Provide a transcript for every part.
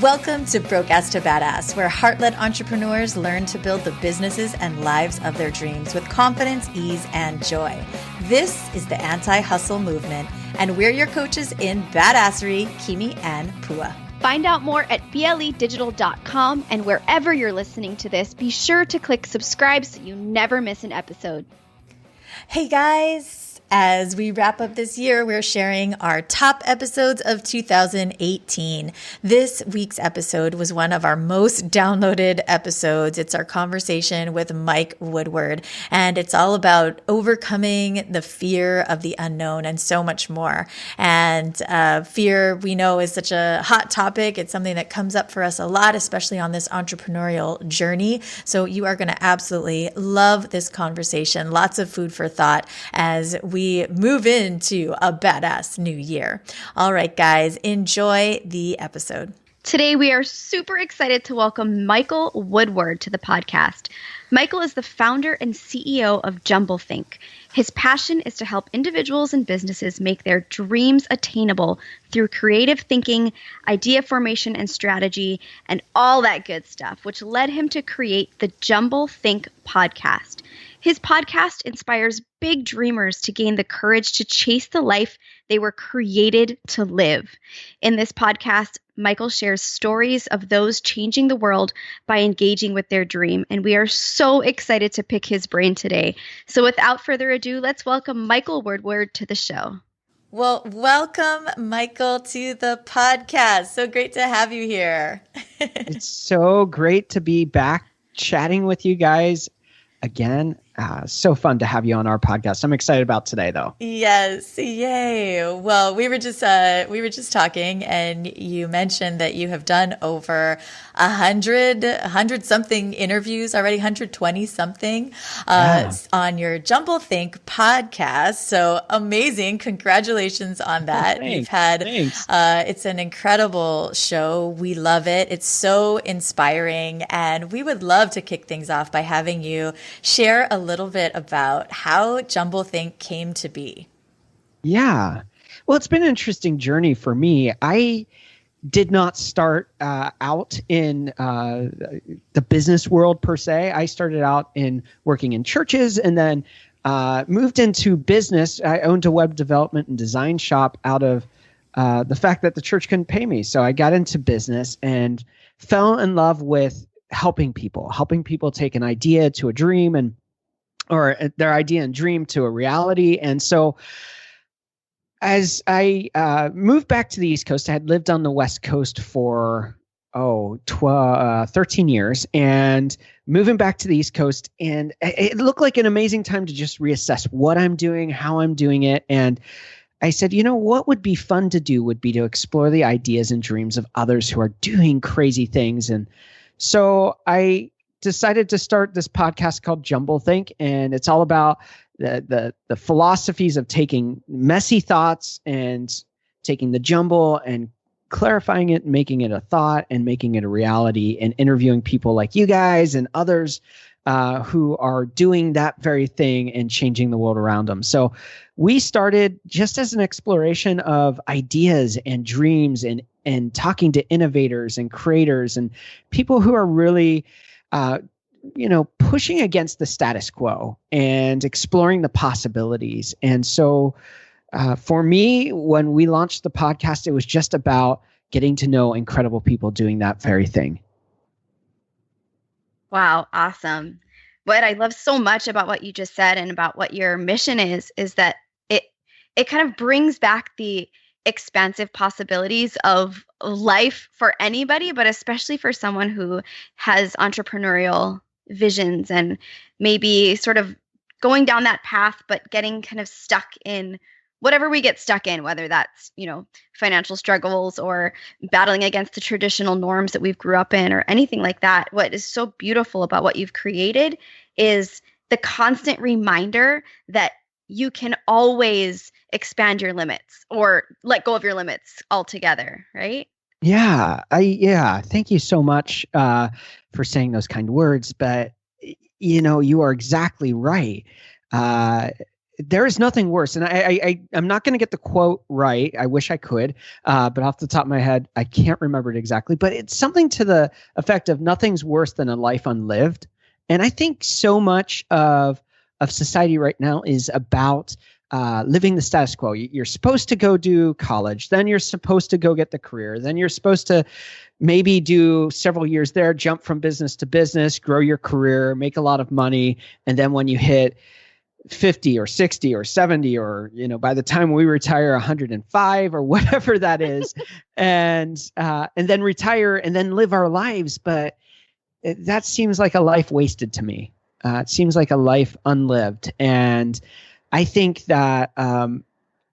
Welcome to Broke Ass to Badass, where heart-led entrepreneurs learn to build the businesses and lives of their dreams with confidence, ease, and joy. This is the anti-hustle movement, and we're your coaches in badassery, Kimi and Pua. Find out more at bledigital.com, and wherever you're listening to this, be sure to click subscribe so you never miss an episode. Hey guys! As we wrap up this year, we're sharing our top episodes of 2018. This week's episode was one of our most downloaded episodes. It's our conversation with Mike Woodward, and it's all about overcoming the fear of the unknown and so much more. And fear, we know, is such a hot topic. It's something that comes up for us a lot, especially on this entrepreneurial journey. So you are going to absolutely love this conversation. Lots of food for thought as we move into a badass new year. All right, guys, enjoy the episode. Today, we are super excited to welcome Michael Woodward to the podcast. Michael is the founder and CEO of Jumblethink. His passion is to help individuals and businesses make their dreams attainable through creative thinking, idea formation and strategy, and all that good stuff, which led him to create the Jumblethink podcast. His podcast inspires big dreamers to gain the courage to chase the life they were created to live. In this podcast, Michael shares stories of those changing the world by engaging with their dream, and we are so excited to pick his brain today. So without further ado, let's welcome Michael Woodward to the show. Well, welcome, Michael, to the podcast. So great to have you here. It's so great to be back chatting with you guys again. So fun to have you on our podcast. I'm excited about today, though. Yes, yay! Well, we were just talking, and you mentioned that you have done over 100 something interviews already, 120 something on your Jumblethink podcast. So amazing! Congratulations on that. Thanks. You've had Thanks. It's an incredible show. We love it. It's so inspiring, and we would love to kick things off by having you share a little bit about how Jumblethink came to be. Yeah. Well, it's been an interesting journey for me. I did not start out in the business world per se. I started out in working in churches and then moved into business. I owned a web development and design shop out of the fact that the church couldn't pay me. So I got into business and fell in love with helping people take an idea to a dream or their idea and dream to a reality. And so as I moved back to the East Coast, I had lived on the West Coast for 13 years, and moving back to the East Coast, and it looked like an amazing time to just reassess what I'm doing, how I'm doing it. And I said, what would be fun to do would be to explore the ideas and dreams of others who are doing crazy things. And so I decided to start this podcast called Jumblethink, and it's all about the philosophies of taking messy thoughts and taking the jumble and clarifying it, making it a thought and making it a reality, and interviewing people like you guys and others who are doing that very thing and changing the world around them. So we started just as an exploration of ideas and dreams and talking to innovators and creators and people who are really pushing against the status quo and exploring the possibilities. And so for me, when we launched the podcast, it was just about getting to know incredible people doing that very thing. Wow, awesome. What I love so much about what you just said and about what your mission is that it kind of brings back the expansive possibilities of life for anybody, but especially for someone who has entrepreneurial visions and maybe sort of going down that path, but getting kind of stuck in whatever we get stuck in, whether that's, financial struggles or battling against the traditional norms that we've grew up in or anything like that. What is so beautiful about what you've created is the constant reminder that you can always expand your limits or let go of your limits altogether, right? Yeah. Thank you so much for saying those kind words. But, you are exactly right. there is nothing worse. And I'm not going to get the quote right. I wish I could, but off the top of my head, I can't remember it exactly. But it's something to the effect of nothing's worse than a life unlived. And I think so much of society right now is about living the status quo. You're supposed to go do college, then you're supposed to go get the career, then you're supposed to maybe do several years there, jump from business to business, grow your career, make a lot of money, and then when you hit 50 or 60 or 70 or, by the time we retire 105 or whatever that is, and then retire and then live our lives. But that seems like a life wasted to me. It seems like a life unlived. And I think that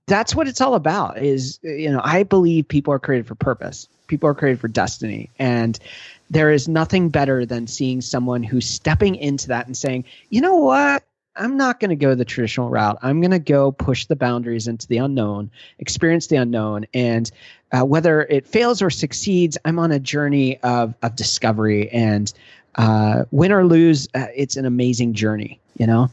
that's what it's all about is, I believe people are created for purpose. People are created for destiny. And there is nothing better than seeing someone who's stepping into that and saying, you know what? I'm not going to go the traditional route. I'm going to go push the boundaries into the unknown, experience the unknown. And whether it fails or succeeds, I'm on a journey of discovery. And win or lose, it's an amazing journey, Love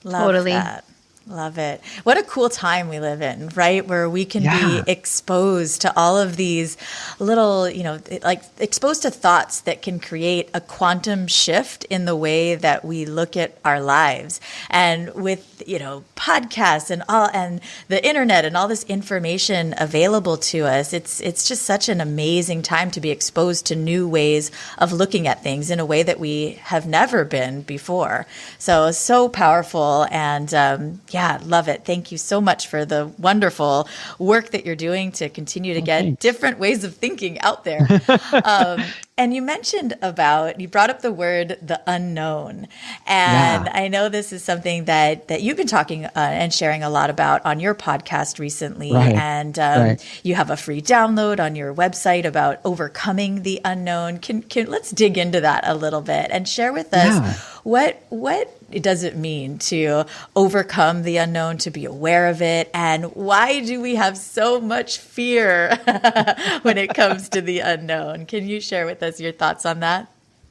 Totally. that. Love it. What a cool time we live in, right? Where we can be exposed to all of these little, like exposed to thoughts that can create a quantum shift in the way that we look at our lives. And with, podcasts and the internet and all this information available to us, it's just such an amazing time to be exposed to new ways of looking at things in a way that we have never been before. So powerful. And, yeah, love it. Thank you so much for the wonderful work that you're doing to continue to get different ways of thinking out there. And you brought up the word, the unknown. And I know this is something that you've been talking and sharing a lot about on your podcast recently. Right. And you have a free download on your website about overcoming the unknown. Let's dig into that a little bit and share with us what does it mean to overcome the unknown, to be aware of it, and why do we have so much fear when it comes to the unknown? Can you share with us your thoughts on that?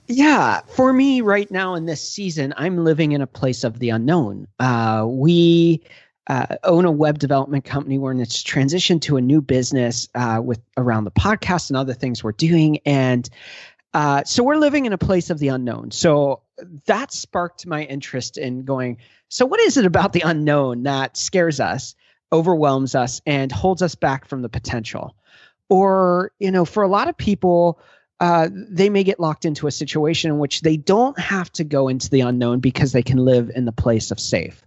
Yeah, for me right now in this season, I'm living in a place of the unknown. We own a web development company. We're in its transition to a new business with around the podcast and other things we're doing. And so we're living in a place of the unknown. So that sparked my interest in going, so what is it about the unknown that scares us, overwhelms us, and holds us back from the potential? Or, for a lot of people, they may get locked into a situation in which they don't have to go into the unknown because they can live in the place of safe,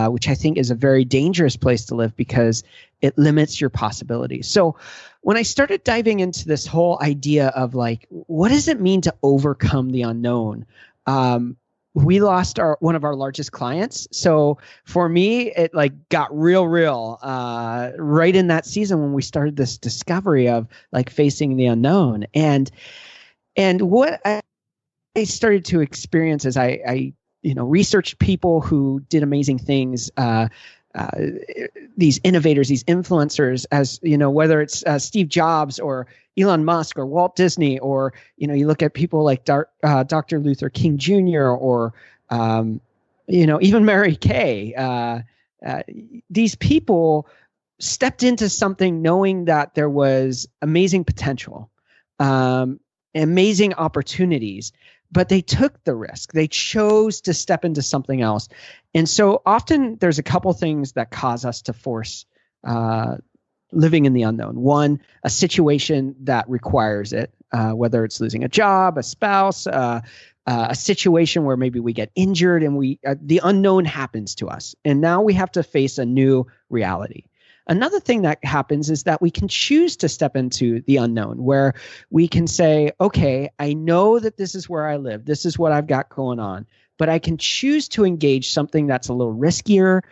which I think is a very dangerous place to live because it limits your possibilities. So when I started diving into this whole idea of like, what does it mean to overcome the unknown? We lost one of our largest clients. So for me, it got real right in that season when we started this discovery of facing the unknown. And what I started to experience as I researched people who did amazing things, these innovators, these influencers, as whether it's Steve Jobs or Elon Musk or Walt Disney, or you look at people like Dr. Luther King Jr. or even Mary Kay. These people stepped into something knowing that there was amazing potential, amazing opportunities, but they took the risk. They chose to step into something else. And so often there's a couple things that cause us to force living in the unknown. One, a situation that requires it, whether it's losing a job, a spouse, a situation where maybe we get injured and the unknown happens to us. And now we have to face a new reality. Another thing that happens is that we can choose to step into the unknown, where we can say, okay, I know that this is where I live. This is what I've got going on, but I can choose to engage something that's a little riskier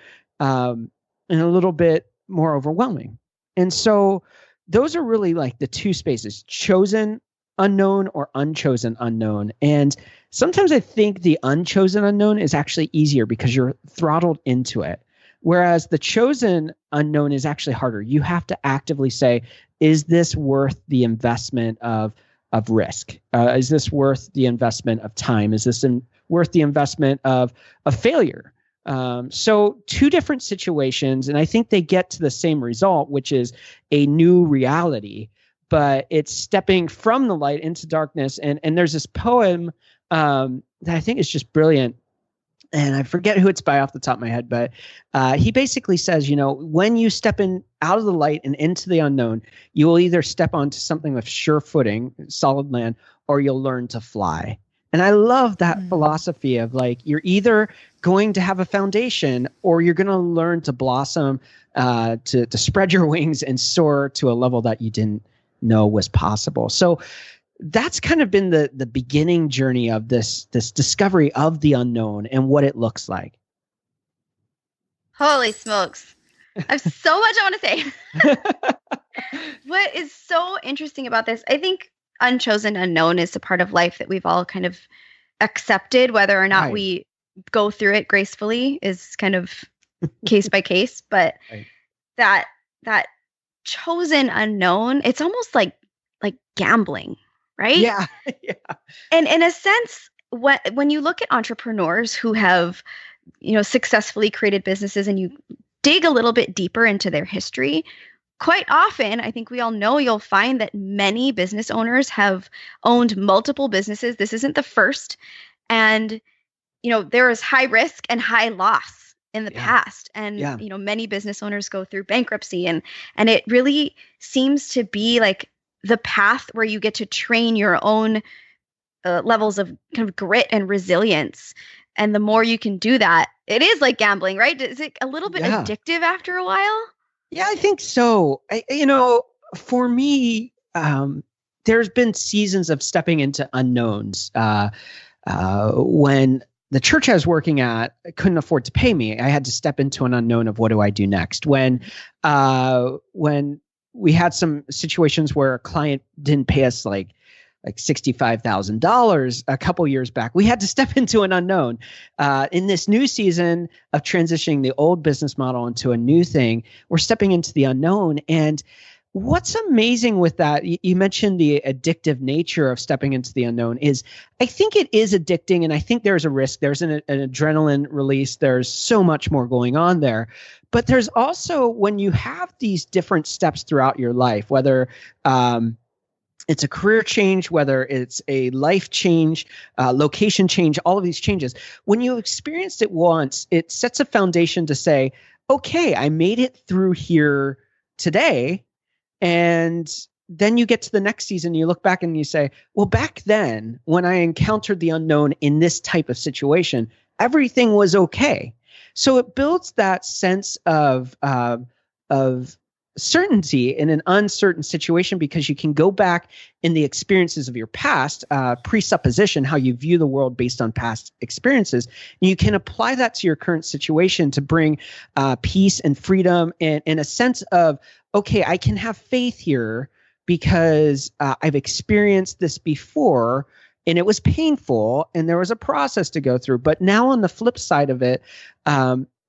and a little bit more overwhelming. And so those are really the two spaces, chosen unknown or unchosen unknown. And sometimes I think the unchosen unknown is actually easier because you're throttled into it. Whereas the chosen unknown is actually harder. You have to actively say, is this worth the investment of risk? Is this worth the investment of time? Is this worth the investment of failure? So two different situations, and I think they get to the same result, which is a new reality, but it's stepping from the light into darkness. And there's this poem that I think is just brilliant. And I forget who it's by off the top of my head, but he basically says, when you step in out of the light and into the unknown, you will either step onto something with sure footing, solid land, or you'll learn to fly. And I love that philosophy of like, you're either going to have a foundation or you're going to learn to blossom, to spread your wings and soar to a level that you didn't know was possible. So that's kind of been the beginning journey of this discovery of the unknown and what it looks like. Holy smokes. I have so much I want to say. What is so interesting about this, I think unchosen unknown is a part of life that we've all kind of accepted, whether or not we go through it gracefully is kind of case by case. But that chosen unknown, it's almost like gambling, right? Yeah. Yeah. And in a sense, when you look at entrepreneurs who have, successfully created businesses and you dig a little bit deeper into their history, quite often, I think we all know, you'll find that many business owners have owned multiple businesses. This isn't the first. And, there is high risk and high loss in the past. And, many business owners go through bankruptcy. And it really seems to be like the path where you get to train your own levels of kind of grit and resilience. And the more you can do that, it is like gambling, right? Is it a little bit addictive after a while? Yeah, I think so. For me, there's been seasons of stepping into unknowns. When the church I was working at couldn't afford to pay me, I had to step into an unknown of what do I do next. When we had some situations where a client didn't pay us like $65,000 a couple years back, we had to step into an unknown. In this new season of transitioning the old business model into a new thing, we're stepping into the unknown. And what's amazing with that, you mentioned the addictive nature of stepping into the unknown, is I think it is addicting, and I think there's a risk. There's an adrenaline release. There's so much more going on there. But there's also, when you have these different steps throughout your life, whether it's a career change, whether it's a life change, location change, all of these changes, when you experienced it once, it sets a foundation to say, okay, I made it through here today. And then you get to the next season, you look back and you say, well, back then when I encountered the unknown in this type of situation, everything was okay. So it builds that sense of certainty in an uncertain situation, because you can go back in the experiences of your past, presupposition, how you view the world based on past experiences. And you can apply that to your current situation to bring peace and freedom and a sense of, okay, I can have faith here because I've experienced this before and it was painful and there was a process to go through. But now on the flip side of it,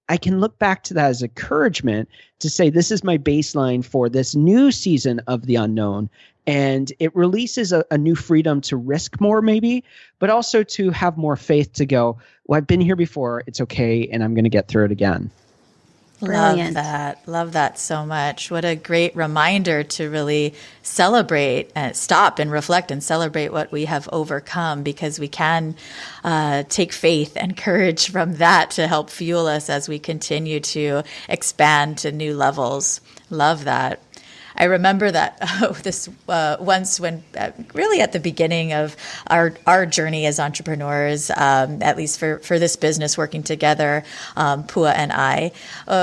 I can look back to that as encouragement to say, this is my baseline for this new season of the unknown. And it releases a new freedom to risk more maybe, but also to have more faith to go, well, I've been here before, it's okay, and I'm going to get through it again. Brilliant. Love that so much. What a great reminder to really celebrate and stop and reflect and celebrate what we have overcome, because we can take faith and courage from that to help fuel us as we continue to expand to new levels. Love that. I remember that once when really at the beginning of our journey as entrepreneurs, at least for this business working together, Pua and I,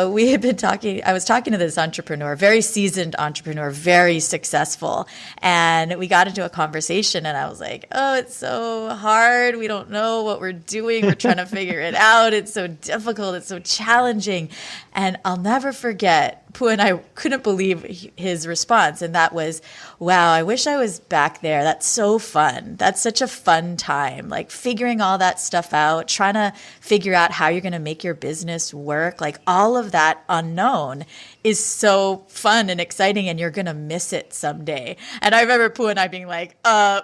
we had been talking. I was talking to this entrepreneur, very seasoned entrepreneur, very successful, and we got into a conversation, and I was like, "Oh, it's so hard. We don't know what we're doing. We're trying to figure it out. It's so difficult. It's so challenging." And I'll never forget, Pua and I couldn't believe his response. And that was, wow, I wish I was back there. That's so fun. That's such a fun time. Like figuring all that stuff out, trying to figure out how you're going to make your business work, like all of that unknown is so fun and exciting, and you're going to miss it someday. And I remember Pooh and I being like,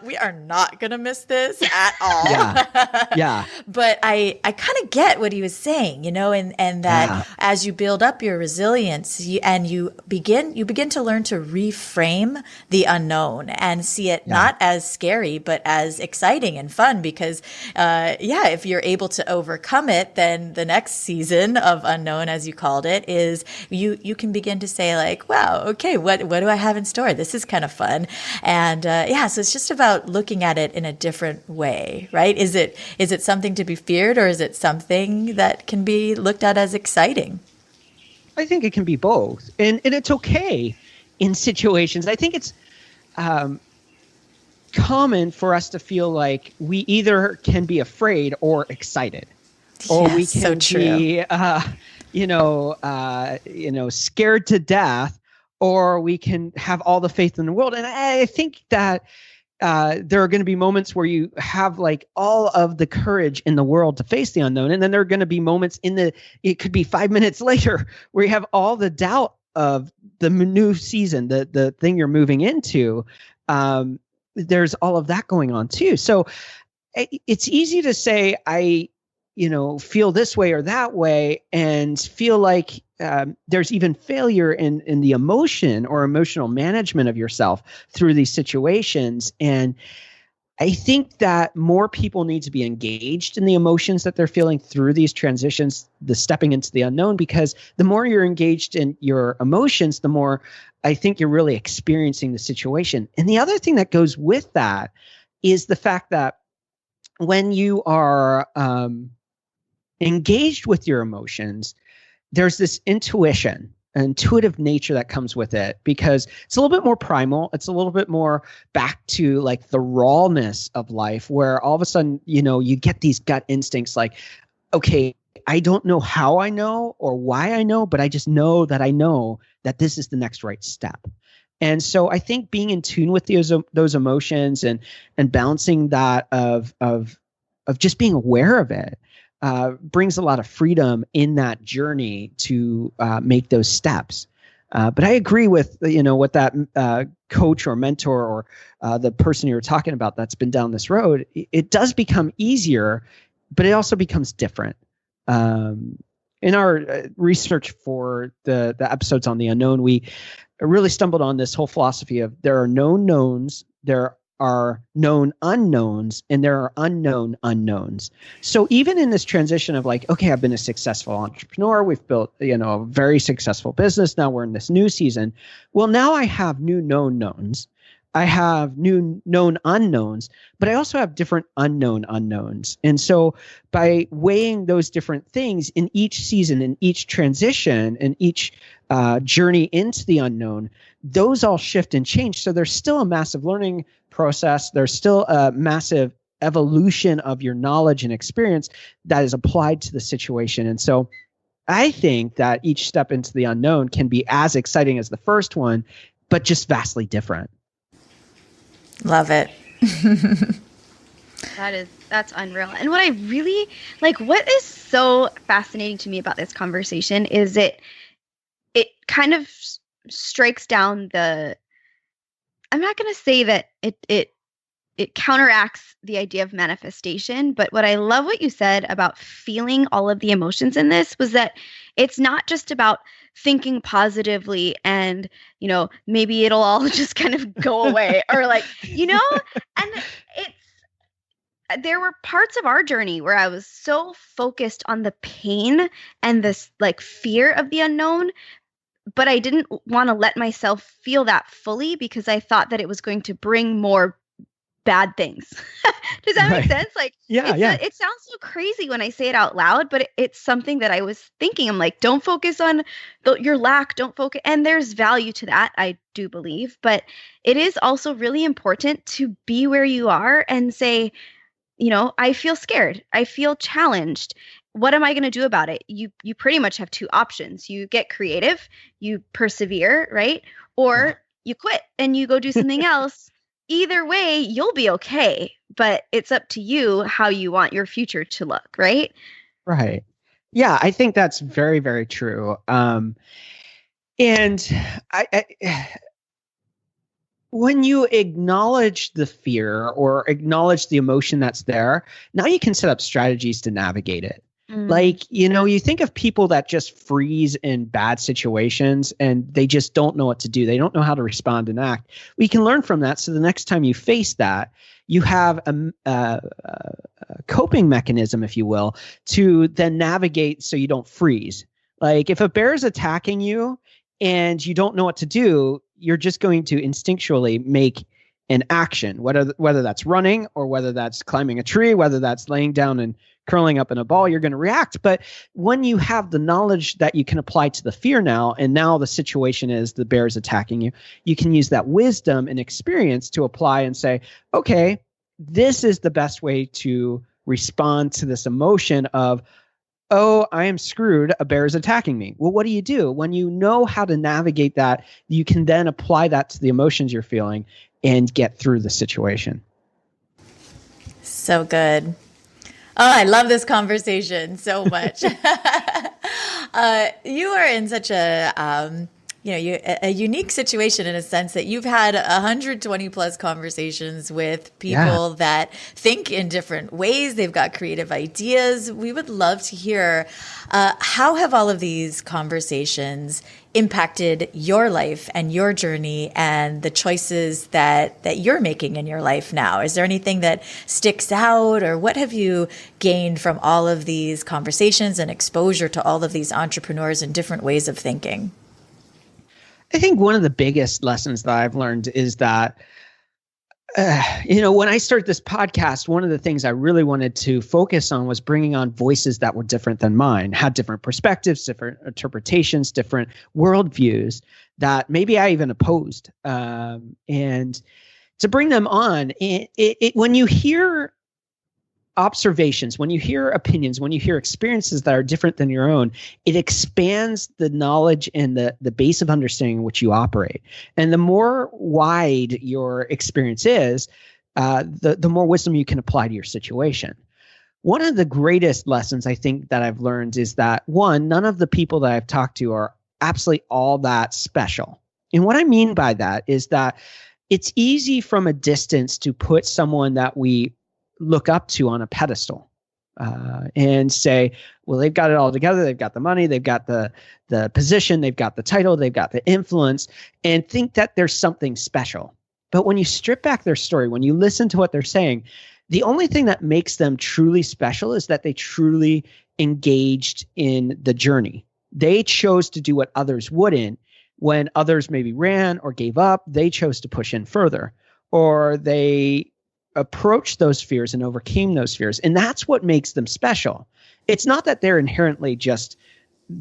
we are not going to miss this at all. Yeah. But I kind of get what he was saying, you know, and that as you build up your resilience you begin to learn to reframe the unknown and see it not as scary, but as exciting and fun, because, if you're able to overcome it, then the next season of unknown, as you called it, is you can begin to say like, wow, okay, what do I have in store? This is kind of fun. And so it's just about looking at it in a different way, right? Is it something to be feared, or is it something that can be looked at as exciting? I think it can be both. And it's okay in situations. I think it's common for us to feel like we either can be afraid or excited, or we can be, scared to death, or we can have all the faith in the world. And I think that there are going to be moments where you have like all of the courage in the world to face the unknown. And then there are going to be moments it could be 5 minutes later where you have all the doubt of the new season, the thing you're moving into. There's all of that going on too. So it's easy to say, I feel this way or that way, and feel like there's even failure in the emotion or emotional management of yourself through these situations. And I think that more people need to be engaged in the emotions that they're feeling through these transitions, the stepping into the unknown, because the more you're engaged in your emotions, the more I think you're really experiencing the situation. And the other thing that goes with that is the fact that when you are engaged with your emotions, there's this intuitive nature that comes with it, because it's a little bit more primal. It's a little bit more back to like the rawness of life, where all of a sudden, you get these gut instincts like, okay, I don't know how I know or why I know, but I just know that this is the next right step. And so I think being in tune with those emotions and balancing that of just being aware of it brings a lot of freedom in that journey to make those steps. But I agree with what that coach or mentor or the person you were talking about that's been down this road. It does become easier, but it also becomes different. In our research for the episodes on the unknown, we really stumbled on this whole philosophy of there are known knowns, there are known unknowns, and there are unknown unknowns. So even in this transition of like, okay, I've been a successful entrepreneur, we've built, a very successful business. Now we're in this new season. Well, now I have new known knowns. I have new known unknowns, but I also have different unknown unknowns. And so by weighing those different things in each season, in each transition, in each journey into the unknown, those all shift and change. So there's still a massive learning process. There's still a massive evolution of your knowledge and experience that is applied to the situation. And so I think that each step into the unknown can be as exciting as the first one, but just vastly different. Love it. That's unreal. And what I really like, what is so fascinating to me about this conversation is it kind of strikes down I'm not going to say that it counteracts the idea of manifestation, but what I love what you said about feeling all of the emotions in this was that it's not just about thinking positively and, maybe it'll all just kind of go away or like, and there were parts of our journey where I was so focused on the pain and this like fear of the unknown, but I didn't want to let myself feel that fully because I thought that it was going to bring more bad things. Does that make sense? Like, it sounds so crazy when I say it out loud, but it's something that I was thinking. I'm like, don't focus on your lack, don't focus. And there's value to that, I do believe, but it is also really important to be where you are and say, I feel scared. I feel challenged. What am I going to do about it? You pretty much have two options. You get creative, you persevere, right? Or you quit and you go do something else. Either way, you'll be okay, but it's up to you how you want your future to look, right? Right. Yeah, I think that's very, very true. And when you acknowledge the fear or acknowledge the emotion that's there, now you can set up strategies to navigate it. Like, you think of people that just freeze in bad situations and they just don't know what to do. They don't know how to respond and act. We can learn from that. So the next time you face that, you have a coping mechanism, if you will, to then navigate so you don't freeze. Like if a bear is attacking you and you don't know what to do, you're just going to instinctually make an action, whether that's running or whether that's climbing a tree, whether that's laying down and curling up in a ball, you're going to react. But when you have the knowledge that you can apply to the fear now, and now the situation is the bear is attacking you, you can use that wisdom and experience to apply and say, okay, this is the best way to respond to this emotion of, oh, I am screwed, a bear is attacking me. Well, what do? When you know how to navigate that, you can then apply that to the emotions you're feeling and get through the situation. So good. Oh, I love this conversation so much. You are in such a unique situation in a sense that you've had 120 plus conversations with people that think in different ways. They've got creative ideas. We would love to hear how have all of these conversations impacted your life and your journey and the choices that you're making in your life now? Is there anything that sticks out, or what have you gained from all of these conversations and exposure to all of these entrepreneurs and different ways of thinking? I think one of the biggest lessons that I've learned is that, when I started this podcast, one of the things I really wanted to focus on was bringing on voices that were different than mine, had different perspectives, different interpretations, different worldviews that maybe I even opposed. And to bring them on, when you hear observations, when you hear opinions, when you hear experiences that are different than your own, it expands the knowledge and the base of understanding in which you operate. And the more wide your experience is, the more wisdom you can apply to your situation. One of the greatest lessons I think that I've learned is that, one, none of the people that I've talked to are absolutely all that special. And what I mean by that is that it's easy from a distance to put someone that we look up to on a pedestal and say, well, they've got it all together. They've got the money, they've got the position, they've got the title, they've got the influence, and think that there's something special. But when you strip back their story, when you listen to what they're saying, the only thing that makes them truly special is that they truly engaged in the journey. They chose to do what others wouldn't. When others maybe ran or gave up, they chose to push in further, or they approached those fears and overcame those fears. And that's what makes them special. It's not that they're inherently just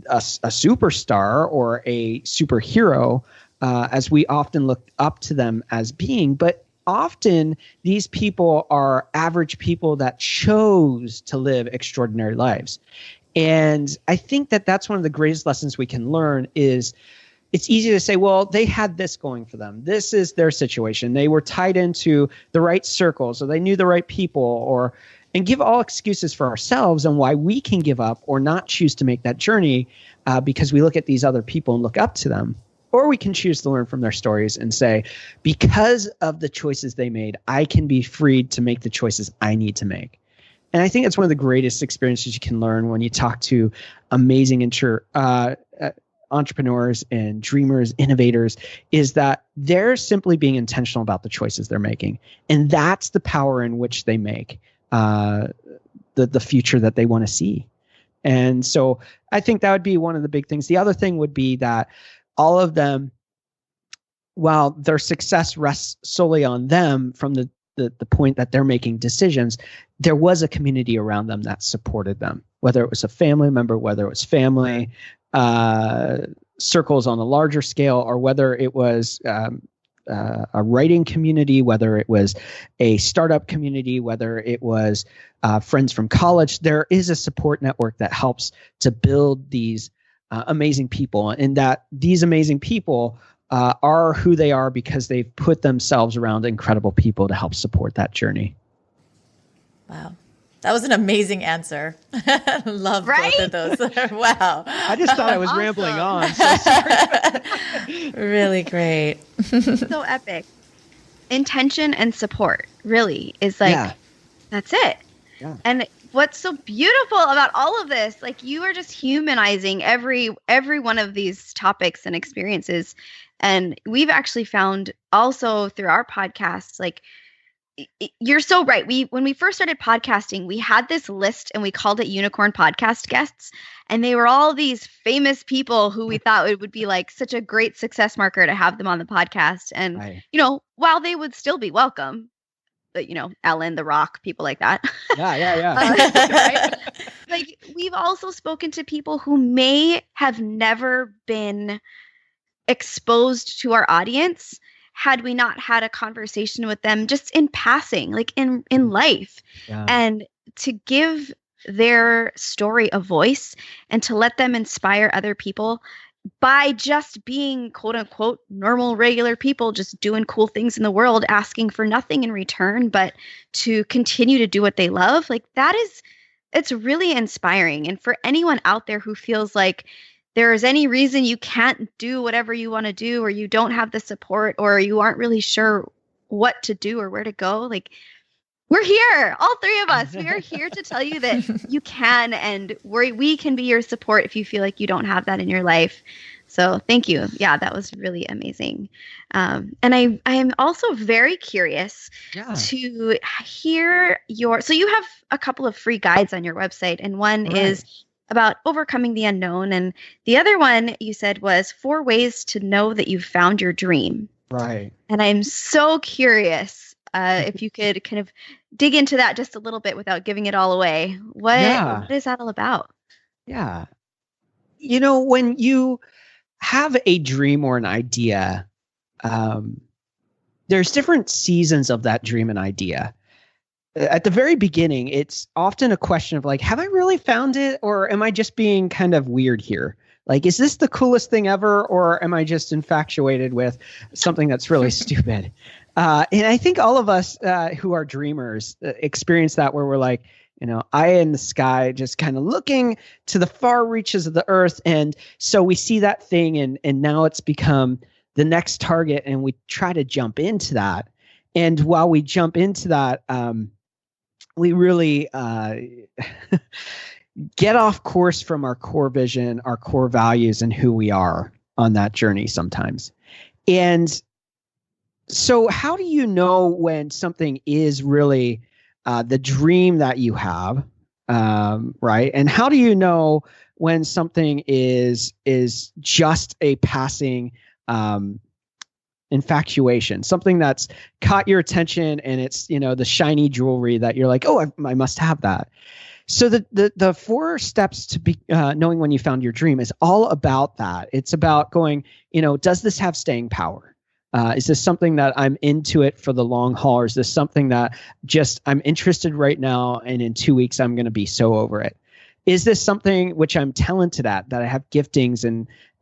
a superstar or a superhero, as we often look up to them as being, but often these people are average people that chose to live extraordinary lives. And I think that that's one of the greatest lessons we can learn is it's easy to say, well, they had this going for them. This is their situation. They were tied into the right circles, or they knew the right people, and give all excuses for ourselves and why we can give up or not choose to make that journey because we look at these other people and look up to them. Or we can choose to learn from their stories and say, because of the choices they made, I can be freed to make the choices I need to make. And I think it's one of the greatest experiences you can learn when you talk to amazing entrepreneurs and dreamers, innovators, is that they're simply being intentional about the choices they're making. And that's the power in which they make the future that they want to see. And so I think that would be one of the big things. The other thing would be that all of them, while their success rests solely on them from the point that they're making decisions, there was a community around them that supported them, whether it was a family member, whether it was family, circles on a larger scale, or whether it was a writing community, whether it was a startup community, whether it was friends from college. There is a support network that helps to build these amazing people, and that these amazing people are who they are because they've put themselves around incredible people to help support that journey. Wow. That was an amazing answer. Love Right? both of those. Wow. I just thought I was Awesome. rambling on. So sorry. Really great. So epic. Intention and support really is like, Yeah. that's it. Yeah. And what's so beautiful about all of this, like you are just humanizing every one of these topics and experiences. And we've actually found also through our podcast, like you're so right. When we first started podcasting, we had this list and we called it Unicorn Podcast Guests. And they were all these famous people who we thought it would be like such a great success marker to have them on the podcast. And, Right. while they would still be welcome, but, Ellen, The Rock, people like that. Yeah. Right? Like we've also spoken to people who may have never been exposed to our audience had we not had a conversation with them just in passing, like in life. Yeah. And to give their story a voice and to let them inspire other people by just being quote unquote normal, regular people, just doing cool things in the world, asking for nothing in return, but to continue to do what they love. Like it's really inspiring. And for anyone out there who feels like there is any reason you can't do whatever you want to do, or you don't have the support, or you aren't really sure what to do or where to go, like we're here, all three of us. We are here to tell you that you can, and we can be your support if you feel like you don't have that in your life. So thank you. Yeah, that was really amazing. And I am also very curious to hear so you have a couple of free guides on your website, and one is about overcoming the unknown. And the other one you said was 4 ways to know that you've found your dream. Right. And I'm so curious if you could kind of dig into that just a little bit without giving it all away. What is that all about? Yeah. When you have a dream or an idea, there's different seasons of that dream and idea. At the very beginning, it's often a question of like, have I really found it, or am I just being kind of weird here? Like, is this the coolest thing ever, or am I just infatuated with something that's really stupid? And I think all of us who are dreamers experience that, where we're like, eye in the sky, just kind of looking to the far reaches of the earth. And so we see that thing, and now it's become the next target, and we try to jump into that. And while we jump into that, we really get off course from our core vision, our core values, and who we are on that journey sometimes. And so how do you know when something is really the dream that you have, right? And how do you know when something is just a passing infatuation, something that's caught your attention, and it's the shiny jewelry that you're like, oh, I must have that. So the 4 steps to be knowing when you found your dream is all about that. It's about going, does this have staying power? Is this something that I'm into it for the long haul, or is this something that just I'm interested right now, and in 2 weeks I'm going to be so over it? Is this something which I'm talented at, that I have giftings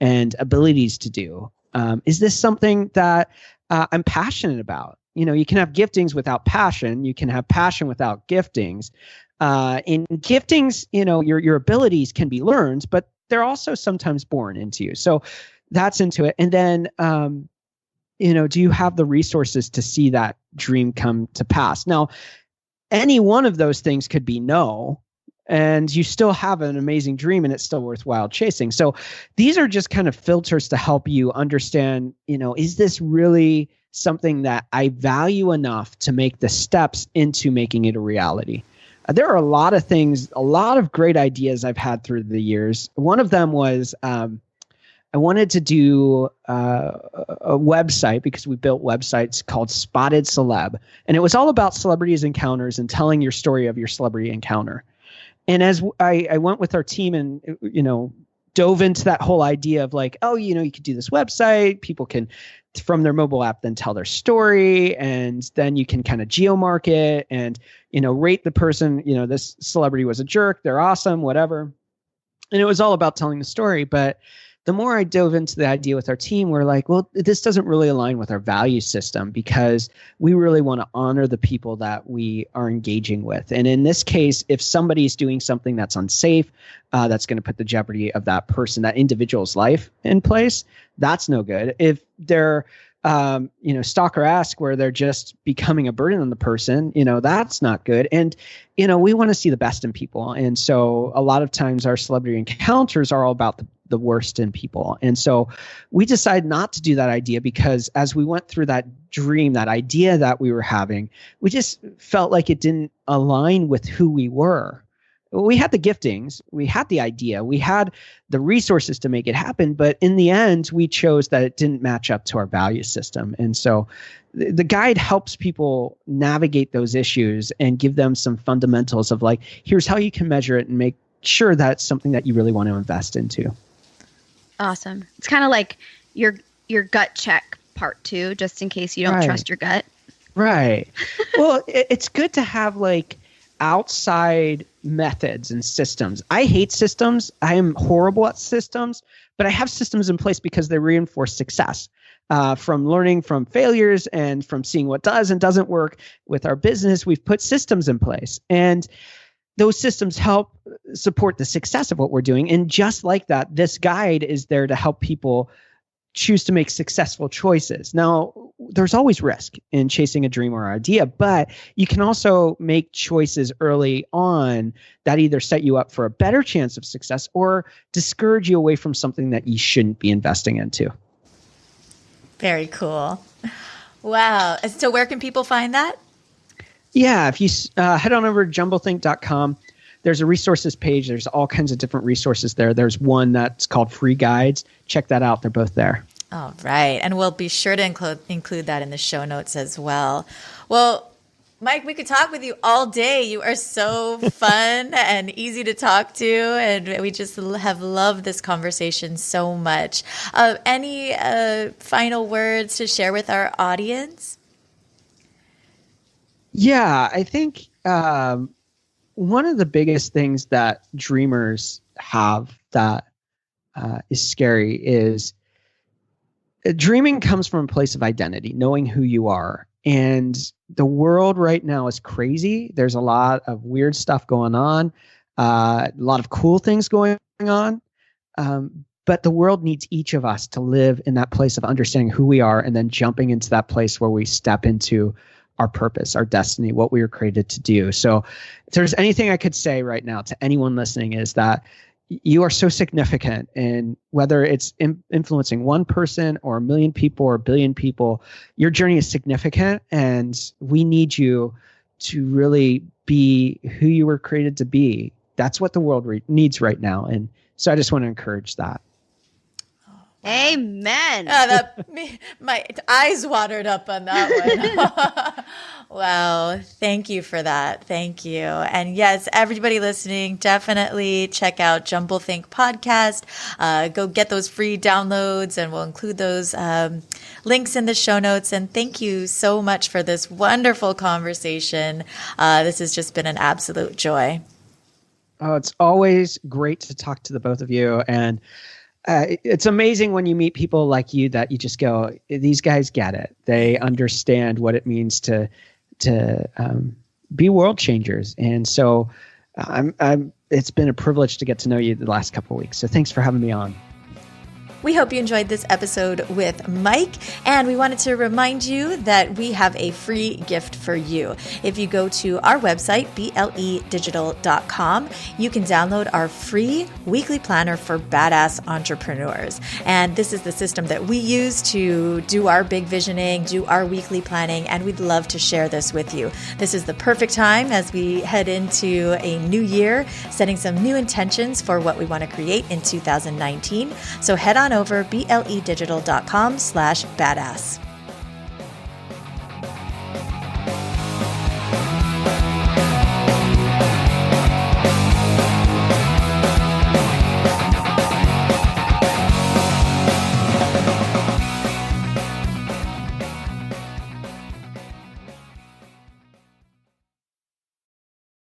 and abilities to do? Is this something that I'm passionate about? You can have giftings without passion. You can have passion without giftings. In giftings, your abilities can be learned, but they're also sometimes born into you. So that's into it. And then, do you have the resources to see that dream come to pass? Now, any one of those things could be no, and you still have an amazing dream, and it's still worthwhile chasing. So these are just kind of filters to help you understand, is this really something that I value enough to make the steps into making it a reality? There are a lot of things, a lot of great ideas I've had through the years. One of them was I wanted to do a website, because we built websites called Spotted Celeb. And it was all about celebrities encounters and telling your story of your celebrity encounter. And as I went with our team and, dove into that whole idea of like, oh, you could do this website. People can, from their mobile app, then tell their story. And then you can kind of geo-market and, rate the person, this celebrity was a jerk, they're awesome, whatever. And it was all about telling the story. But the more I dove into the idea with our team, we're like, well, this doesn't really align with our value system because we really want to honor the people that we are engaging with. And in this case, if somebody's doing something that's unsafe, that's going to put the jeopardy of that person, that individual's life in place, that's no good. If they're stalk or ask where they're just becoming a burden on the person, that's not good. And, we want to see the best in people. And so a lot of times our celebrity encounters are all about the worst in people. And so we decided not to do that idea because as we went through that dream, that idea that we were having, we just felt like it didn't align with who we were. We had the giftings, we had the idea, we had the resources to make it happen, but in the end, we chose that it didn't match up to our value system. And so the guide helps people navigate those issues and give them some fundamentals of like, here's how you can measure it and make sure that's something that you really want to invest into. Awesome. It's kind of like your gut check part 2, just in case you don't trust your gut. Right. Well, it's good to have like outside methods and systems. I hate systems. I am horrible at systems, but I have systems in place because they reinforce success. From learning from failures and from seeing what does and doesn't work with our business, we've put systems in place. And those systems help support the success of what we're doing. And just like that, this guide is there to help people choose to make successful choices. Now, there's always risk in chasing a dream or idea, but you can also make choices early on that either set you up for a better chance of success or discourage you away from something that you shouldn't be investing into. Very cool. Wow. So where can people find that? Yeah, if you head on over to jumblethink.com, there's a resources page. There's all kinds of different resources there. There's one that's called Free Guides. Check that out. They're both there. All right. And we'll be sure to include that in the show notes as well. Well, Mike, we could talk with you all day. You are so fun and easy to talk to. And we just have loved this conversation so much. Any final words to share with our audience? Yeah, I think one of the biggest things that dreamers have that is scary is dreaming comes from a place of identity, knowing who you are. And the world right now is crazy. There's a lot of weird stuff going on, a lot of cool things going on. But the world needs each of us to live in that place of understanding who we are and then jumping into that place where we step into our purpose, our destiny, what we were created to do. So if there's anything I could say right now to anyone listening is that you are so significant, and whether it's influencing one person or a million people or a billion people, your journey is significant, and we need you to really be who you were created to be. That's what the world needs right now. And so I just want to encourage that. Amen. My eyes watered up on that one. Wow. Thank you for that. Thank you. And yes, everybody listening, definitely check out Jumble Think Podcast. Go get those free downloads, and we'll include those links in the show notes. And thank you so much for this wonderful conversation. This has just been an absolute joy. Oh, it's always great to talk to the both of you. And it's amazing when you meet people like you that you just go, these guys get it. They understand what it means to be world changers. And so it's been a privilege to get to know you the last couple of weeks. So thanks for having me on. We hope you enjoyed this episode with Mike, and we wanted to remind you that we have a free gift for you. If you go to our website, bledigital.com, you can download our free weekly planner for badass entrepreneurs. And this is the system that we use to do our big visioning, do our weekly planning, and we'd love to share this with you. This is the perfect time as we head into a new year, setting some new intentions for what we want to create in 2019. So head on over bledigital.com/badass.